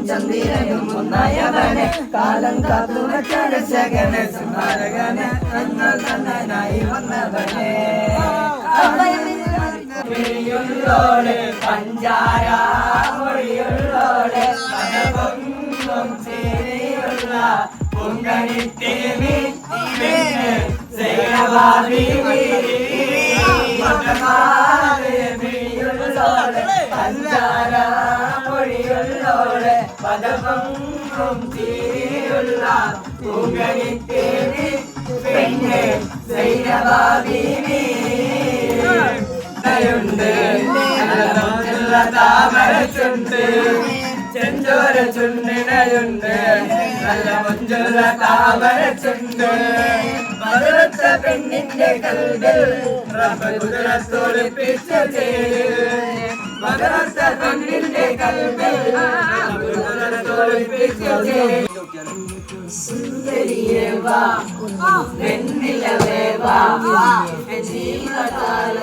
ചന്ദ്രനും ഒന്നായവനെ കാലം കാത്തു രക്ഷകനെ സുന്ദരകനെ തന്നായി വന്നവനെ മൊഴിയുള്ളോടെ പഞ്ചാര മൊഴിയുള്ളോടെ പദപൊങ്ങും ചേരിയുള്ള പൊങ്കണിത്തേവി സേനവാദി മൊഴിയുള്ളോടെ പഞ്ചാര മൊഴിയുള്ളോടെ പദപൊങ്ങും ചേരിയുള്ള പൊങ്കണിത്തേവി പെണ്ണെ സൈനവാദി താമരച്ചുണ്ട് ചെഞ്ചോര ചുണ്ടിനയുണ്ട് നല്ല മഞ്ചുള്ള താമരച്ചുണ്ട് മധുരത്ത പെണ്ണിന്റെ കൽവിൽ കുതിരത്തൊളിപ്പിച്ച ചേര് മധുരത്ത പെണ്ണിന്റെ കൽവിൽ കുതിരത്തൊളിപ്പിച്ച ചേര് സുന്ദരിയേ വാ വെണ്ണിലവേ വാ ജീവകാല